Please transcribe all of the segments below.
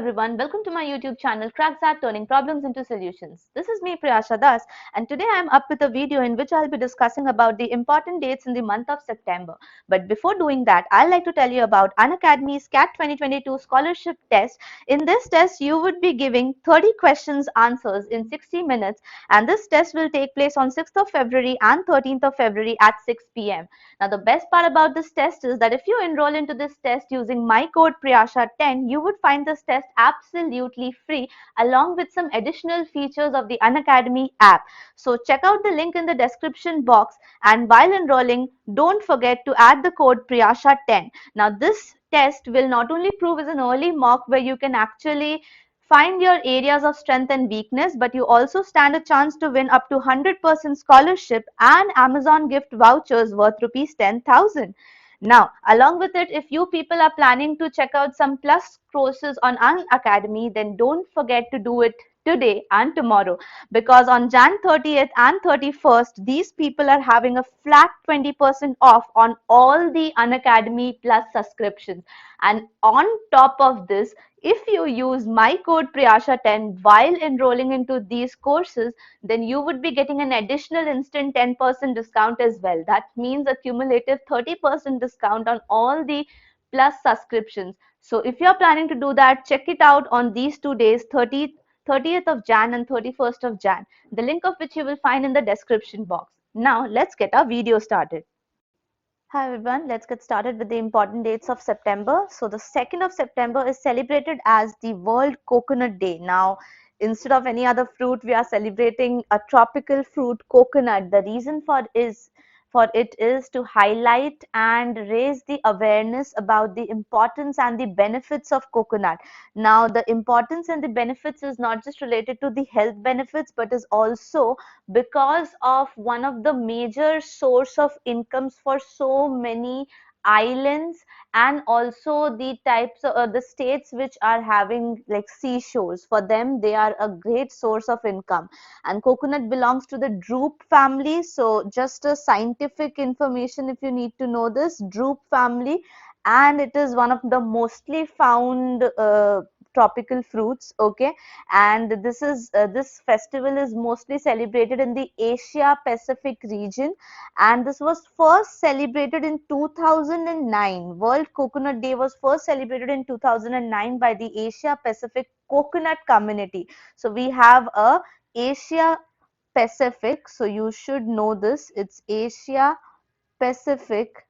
everyone, welcome to my YouTube channel CrackZat Turning Problems into Solutions. This is me Priyasha, and today I am up with a video in which I'll be discussing about the important dates in the month of September. But before doing that, I'd like to tell you about Unacademy's CAT 2022 scholarship test. In this test, you would be giving 30 questions answers in 60 minutes, and this test will take place on 6th of February and 13th of February at 6 p.m. Now, the best part about this test is that if you enroll into this test using my code Priyasha 10, you would find this test absolutely free along with some additional features of the Unacademy app. So check out the link in the description box, and while enrolling, don't forget to add the code Priyasha 10. Now, this test will not only prove as an early mock where you can actually find your areas of strength and weakness, but you also stand a chance to win up to 100% scholarship and Amazon gift vouchers worth rupees 10,000. Now, along with it, if you people are planning to check out some plus courses on Unacademy, then don't forget to do it today and tomorrow, because on Jan 30th and 31st, these people are having a flat 20% off on all the Unacademy Plus subscriptions. And on top of this, if you use my code Priyasha10 while enrolling into these courses, then you would be getting an additional instant 10% discount as well. That means a cumulative 30% discount on all the plus subscriptions. So if you're planning to do that, check it out on these 2 days, 30th of Jan and 31st of Jan, the link of which you will find in the description box. Now let's get our video started. Hi everyone, let's get started with the important dates of September. So the 2nd of September is celebrated as the World Coconut Day. Now, instead of any other fruit, we are celebrating a tropical fruit, coconut. The reason for it is to highlight and raise the awareness about the importance and the benefits of coconut. Now, the importance and the benefits is not just related to the health benefits, but is also because of one of the major source of incomes for so many islands, and also the types of the states which are having like seashores. For them, they are a great source of income. And coconut belongs to the drupe family. So just a scientific information, if you need to know this, drupe family, and it is one of the mostly found tropical fruits. Okay, and this festival is mostly celebrated in the Asia Pacific region, and this was first celebrated in 2009. World Coconut Day was first celebrated in 2009 by the Asia Pacific Coconut Community. So we have a Asia Pacific, so you should know this, it's Asia Pacific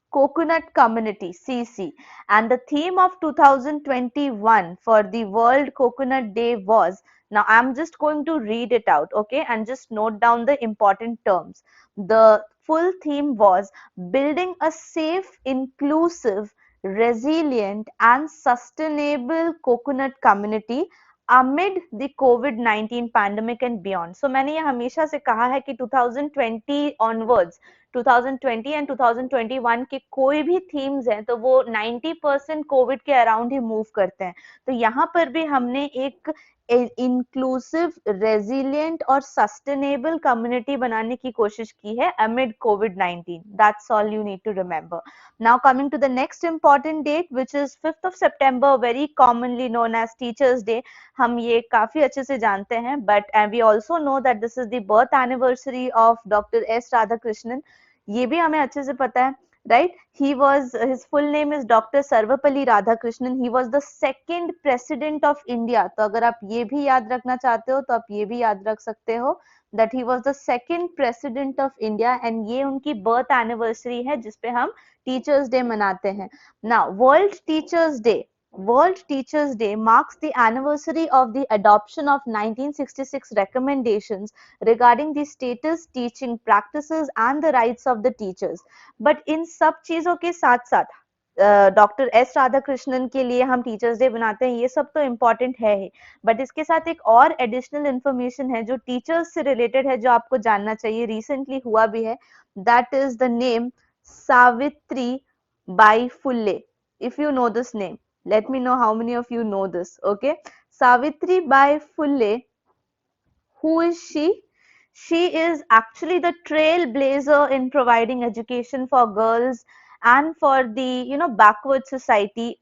Coconut Community, CC, and the theme of 2021 for the World Coconut Day was, now I'm just going to read it out, okay, and just note down the important terms. The full theme was building a safe, inclusive, resilient and sustainable coconut community amid the COVID-19 pandemic and beyond. So मैंने ये हमेशा से कहा है कि 2020 onwards, 2020 and 2021 के कोई भी थीम्स हैं तो वो 90% कोविड के अराउंड ही मूव करते हैं. तो यहाँ पर भी हमने एक इंक्लूसिव, रेजिलिएंट और सस्टेनेबल कम्युनिटी बनाने की कोशिश की है amid COVID-19. That's all you need to remember. Now coming to the next important date, which is 5th of September, very commonly known as Teachers Day. हम ये काफी अच्छे से जानते हैं, but we also know that this is the birth anniversary of Dr. S. Radhakrishnan. ये भी हमें अच्छे से पता है, right? His full name is Dr. Sarvapalli Radhakrishnan. He was the second president of India. तो अगर आप ये भी याद रखना चाहते हो तो आप ये भी याद रख सकते हो that he was the second president of India, and ये उनकी birth anniversary है जिसपे हम Teachers Day मनाते हैं. Now, World Teachers Day marks the anniversary of the adoption of 1966 recommendations regarding the status, teaching practices and the rights of the teachers. But इन सब चीजों के साथ साथ डॉक्टर एस राधाकृष्णन के लिए हम टीचर्स डे बनाते हैं, ये सब तो इम्पोर्टेंट है ही, बट इसके साथ एक और एडिशनल इंफॉर्मेशन है जो टीचर्स से रिलेटेड है, जो आपको जानना चाहिए, रिसेंटली हुआ भी है. That is the name Savitri by Phule. If you know this name, let me know how many of you know this. Okay, Savitri Bai Phule, who is she? She is actually the trailblazer in providing education for girls and for the backward society.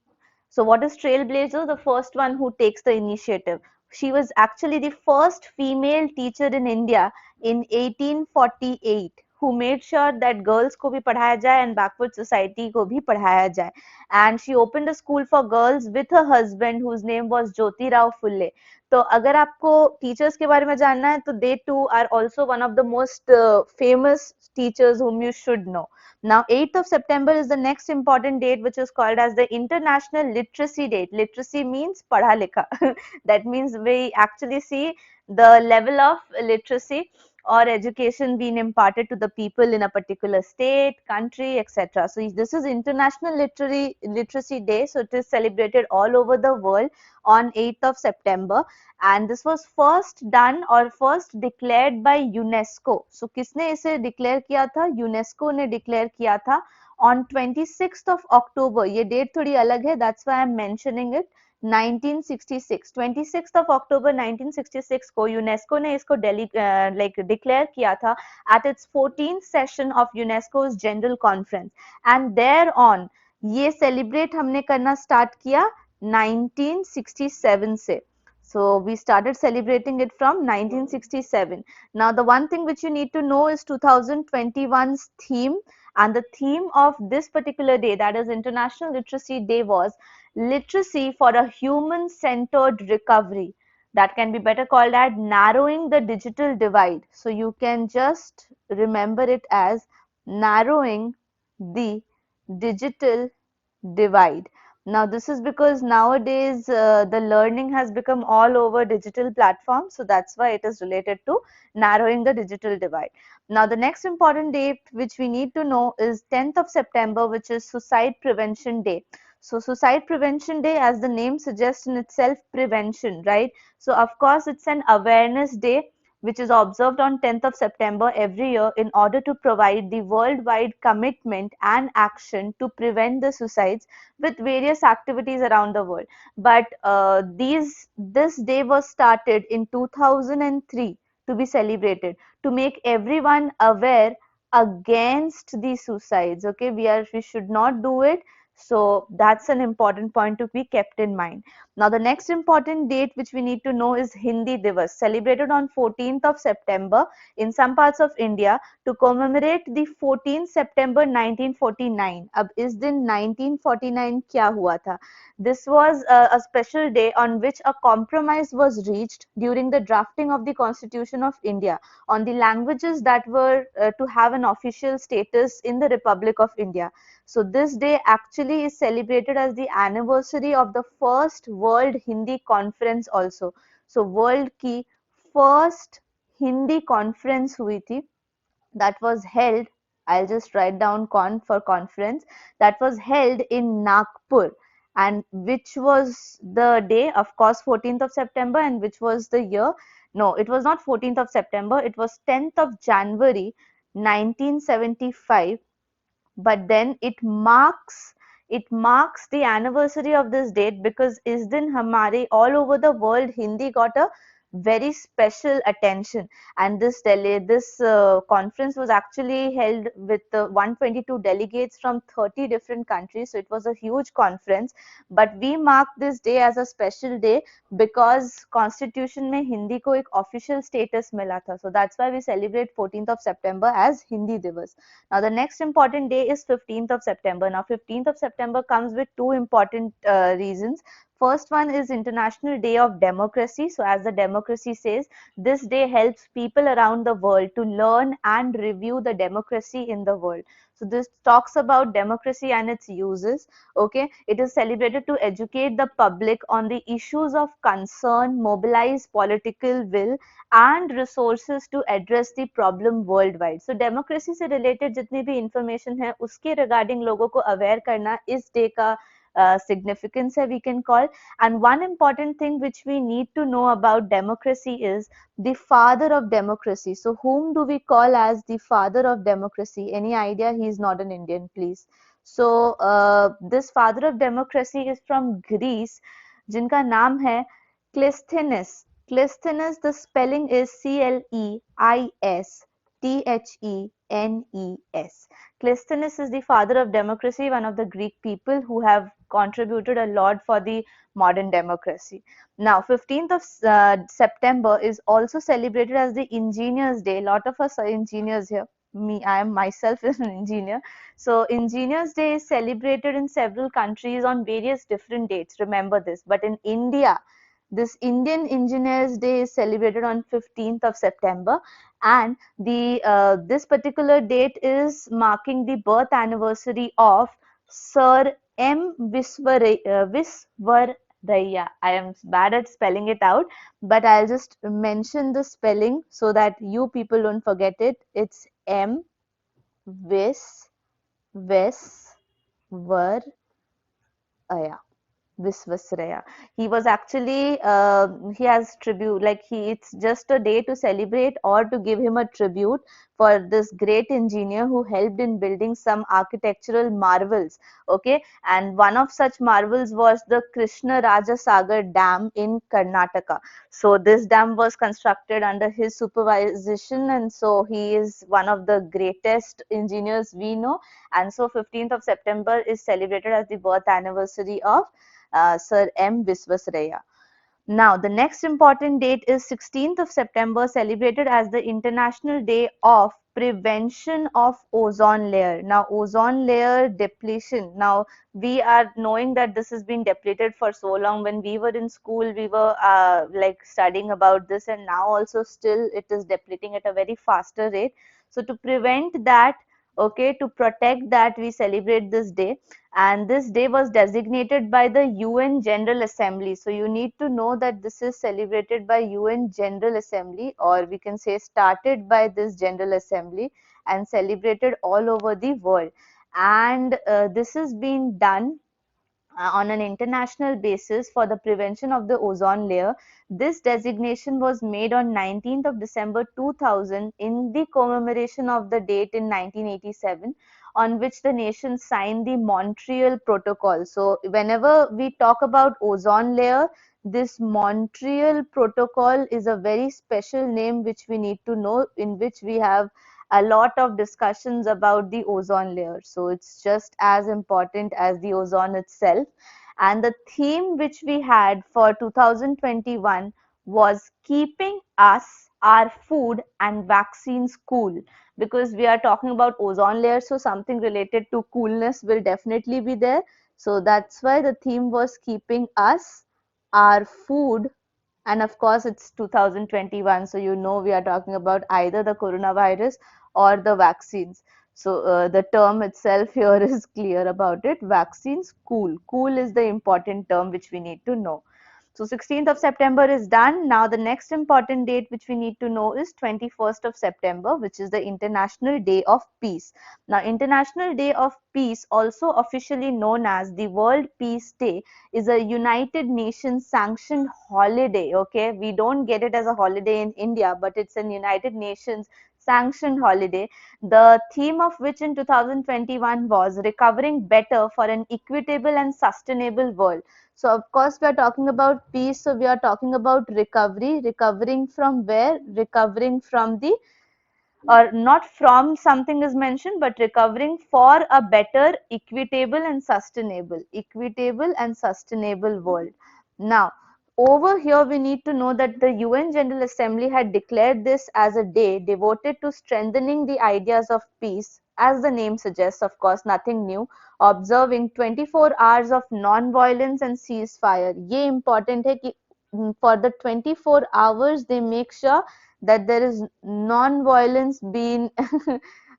So what is trailblazer? The first one who takes the initiative. She was actually the first female teacher in India in 1848 who made sure that girls को भी पढ़ाया जाए and backward society को भी पढ़ाया जाए. And she opened a school for girls with her husband whose name was Jyoti Rao Phule. तो अगर आपको टीचर्स के बारे में जानना है तो they too are also one of the most famous teachers whom you should know. Now, 8th of September is the next important date, which is called as the International Literacy Date. Literacy means padha likha. That means we actually see the level of literacy or education being imparted to the people in a particular state, country, etc. So this is International Literacy Day. So it is celebrated all over the world on 8th of September. And this was first done or first declared by UNESCO. So किसने इसे declare किया था? UNESCO ने declare किया था on 26th of October. ये date थोड़ी अलग है, that's why I'm mentioning it. 1966, 26th of October 1966 को यूनेस्को ने इसको डिक्लेयर किया था at its 14th session of UNESCO's General Conference. And thereon ये celebrate हमने करना start किया 1967 से. So we started celebrating it from 1967. Now the one thing which you need to know is 2021's theme, and the theme of this particular day, that is International Literacy Day, was literacy for a human-centered recovery. That can be better called as narrowing the digital divide. So you can just remember it as narrowing the digital divide. Now this is because nowadays the learning has become all over digital platforms, so that's why it is related to narrowing the digital divide. Now the next important date which we need to know is 10th of September, which is Suicide Prevention Day. So Suicide Prevention Day, as the name suggests in itself, prevention, right? So of course it's an awareness day which is observed on 10th of September every year in order to provide the worldwide commitment and action to prevent the suicides with various activities around the world. But this day was started in 2003 to be celebrated to make everyone aware against the suicides. Okay, we should not do it. So that's an important point to be kept in mind. Now the next important date which we need to know is Hindi Divas, celebrated on 14th of September in some parts of India to commemorate the 14th September 1949. अब इस दिन 1949 क्या हुआ था? This was a special day on which a compromise was reached during the drafting of the Constitution of India on the languages that were to have an official status in the Republic of India. So this day actually is celebrated as the anniversary of the first World Hindi Conference also. So world की first Hindi conference हुई थी, that was held, I'll just write down con for conference, that was held in Nagpur, and which was the day, of course 14th of September, and which was the year, no, it was not 14th of September, it was 10th of January 1975. But then it marks the anniversary of this date because is din hamare all over the world Hindi got a very special attention, and this conference was actually held with 122 delegates from 30 different countries, so it was a huge conference. But we mark this day as a special day because constitution में हिंदी को एक official status मिला था, so that's why we celebrate 14th of September as Hindi Divas. Now the next important day is 15th of September. Now 15th of September comes with two important reasons. First one is International Day of Democracy. So as the democracy says, this day helps people around the world to learn and review the democracy in the world. So this talks about democracy and its uses. Okay, it is celebrated to educate the public on the issues of concern, mobilize political will and resources to address the problem worldwide. So democracy से related जितनी भी information है उसके regarding लोगों को aware करना इस day का significance है, we can call. And one important thing which we need to know about democracy is the father of democracy. So whom do we call as the father of democracy? Any idea? He is not an Indian, please. So this father of democracy is from Greece, जिनका नाम है Clisthenes. Clisthenes, the spelling is Clisthenes. Clisthenes is the father of democracy, one of the Greek people who have contributed a lot for the modern democracy. Now, 15th of September is also celebrated as the Engineers Day. A lot of us are engineers here. Me, I am myself is an engineer. So, Engineers Day is celebrated in several countries on various different dates. Remember this. But in India, this Indian Engineers Day is celebrated on 15th of September, and the this particular date is marking the birth anniversary of Sir M. Visvaraya. I am bad at spelling it out, but I'll just mention the spelling so that you people don't forget it. It's M. Visvaraya. Visvasraya. He was actually he has tribute, like he it's just a day to celebrate or to give him a tribute for this great engineer who helped in building some architectural marvels. Okay, and one of such marvels was the Krishna Raja Sagar Dam in Karnataka. So this dam was constructed under his supervision, and so he is one of the greatest engineers we know. And so 15th of September is celebrated as the birth anniversary of Sir M. Visvasraya. Now, the next important date is 16th of September, celebrated as the International Day of Prevention of Ozone Layer. Now, ozone layer depletion. Now, we are knowing that this has been depleted for so long. When we were in school, we were like studying about this, and now also still it is depleting at a very faster rate. So, to prevent that, okay, to protect that, we celebrate this day, and this day was designated by the UN General Assembly. So you need to know that this is celebrated by UN General Assembly, or we can say started by this General Assembly and celebrated all over the world. And this has been done on an international basis for the prevention of the ozone layer. This designation was made on 19th of December 2000 in the commemoration of the date in 1987 on which the nation signed the Montreal Protocol. So whenever we talk about ozone layer, this Montreal Protocol is a very special name which we need to know, in which we have a lot of discussions about the ozone layer. So it's just as important as the ozone itself. And the theme which we had for 2021 was keeping us, our food and vaccines cool, because we are talking about ozone layer, so something related to coolness will definitely be there. So that's why the theme was keeping us, our food, and of course it's 2021, so you know we are talking about either the coronavirus or the vaccines. So the term itself here is clear about it. Vaccines cool. Cool is the important term which we need to know. So 16th of September is done. Now the next important date which we need to know is 21st of September, which is the International Day of Peace. Now International Day of Peace, also officially known as the World Peace Day, is a United Nations sanctioned holiday. Okay, we don't get it as a holiday in India, but it's an United Nations sanctioned holiday, the theme of which in 2021 was recovering better for an equitable and sustainable world. So of course we are talking about peace, so we are talking about recovery. Recovering from where? Recovering from the, or not from something is mentioned, but recovering for a better, equitable and sustainable world. Now over here we need to know that the UN General Assembly had declared this as a day devoted to strengthening the ideas of peace, as the name suggests, of course nothing new, observing 24 hours of non-violence and ceasefire. ये important है कि for the 24 hours they make sure that there is non-violence being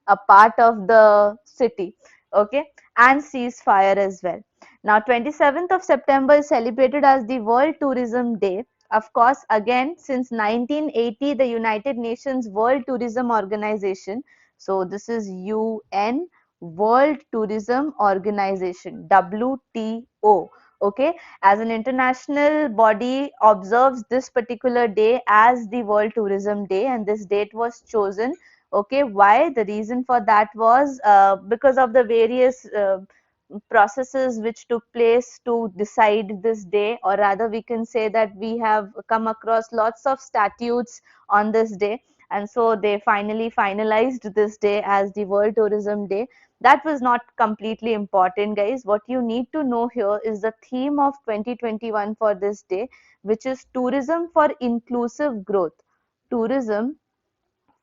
a part of the city, okay, and ceasefire as well. Now 27th of September is celebrated as the World Tourism Day. Of course, again, since 1980, the United Nations World Tourism Organization, so this is UN World Tourism Organization, WTO, okay, as an international body observes this particular day as the World Tourism Day, and this date was chosen. Okay, why? The reason for that was because of the various processes which took place to decide this day, or rather we can say that we have come across lots of statutes on this day, and so they finally finalized this day as the World Tourism Day. That was not completely important, guys. What you need to know here is the theme of 2021 for this day, which is tourism for inclusive growth. Tourism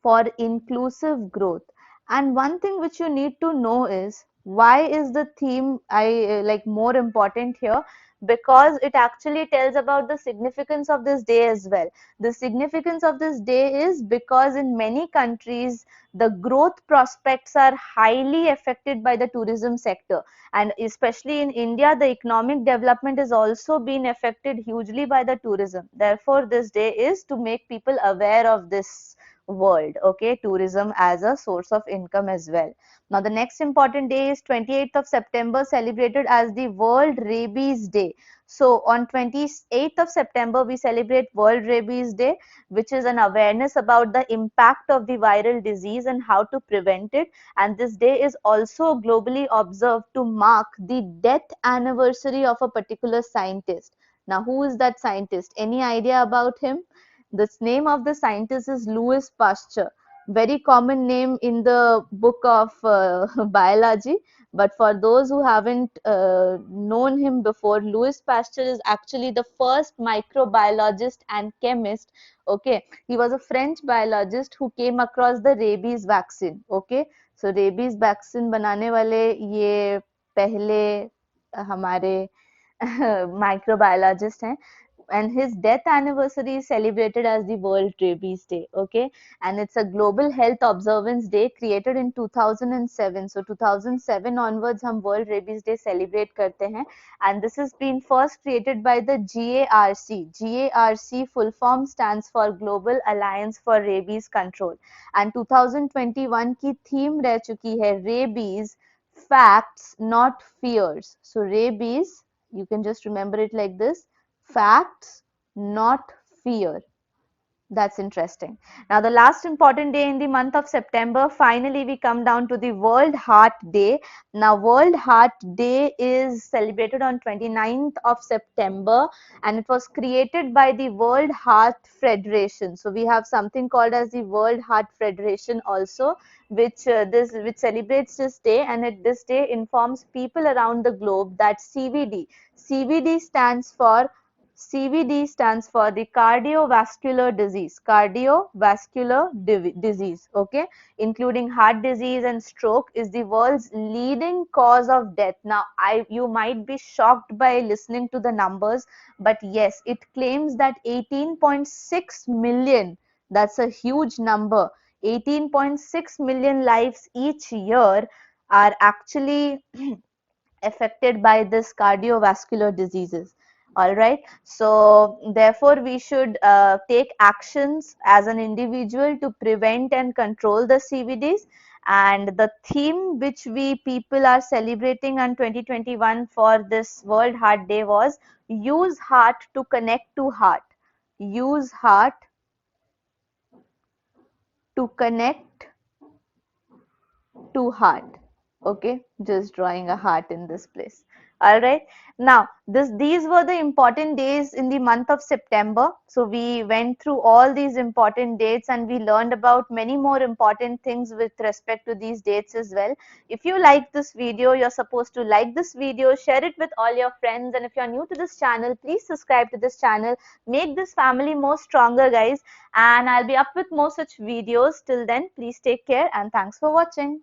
for inclusive growth. And one thing which you need to know is why is the theme like more important here, because it actually tells about the significance of this day as well. The significance of this day is because in many countries the growth prospects are highly affected by the tourism sector, and especially in India the economic development is also being affected hugely by the tourism. Therefore this day is to make people aware of this world, okay, tourism as a source of income as well. Now the next important day is 28th of September, celebrated as the World Rabies Day. So on 28th of September we celebrate World Rabies Day, which is an awareness about the impact of the viral disease and how to prevent it. And this day is also globally observed to mark the death anniversary of a particular scientist. Now who is that scientist? Any idea about him? The name of the scientist is Louis Pasteur. Very common name in the book of biology. But for those who haven't known him before, Louis Pasteur is actually the first microbiologist and chemist. Okay, he was a French biologist who came across the rabies vaccine. Okay, so rabies vaccine बनाने वाले ये पहले हमारे microbiologist हैं, and his death anniversary is celebrated as the World Rabies Day. Okay, and it's a global health observance day created in 2007. So 2007 onwards हम World Rabies Day celebrate करते हैं, and this has been first created by the GARC. GARC full form stands for Global Alliance for Rabies Control, and 2021 की theme रह चुकी है rabies, facts not fears. So rabies, you can just remember it like this: facts, not fear. That's interesting. Now, the last important day in the month of September, finally, we come down to the World Heart Day. Now, World Heart Day is celebrated on 29th of September, and it was created by the World Heart Federation. So, we have something called as the World Heart Federation also, which celebrates this day, and this day informs people around the globe that CVD stands for the cardiovascular disease, okay, including heart disease and stroke, is the world's leading cause of death. Now, you might be shocked by listening to the numbers, but yes, it claims that 18.6 million, that's a huge number, 18.6 million lives each year are actually affected by this cardiovascular diseases. All right, so therefore we should take actions as an individual to prevent and control the CVDs. And the theme which we people are celebrating on 2021 for this World Heart Day was use heart to connect to heart. Use heart to connect to heart. Okay, just drawing a heart in this place. All right, now these were the important days in the month of September. So we went through all these important dates and we learned about many more important things with respect to these dates as well. If you like this video, you're supposed to like this video, share it with all your friends, and if you're new to this channel, please subscribe to this channel. Make this family more stronger, guys, and I'll be up with more such videos. Till then, please take care and thanks for watching.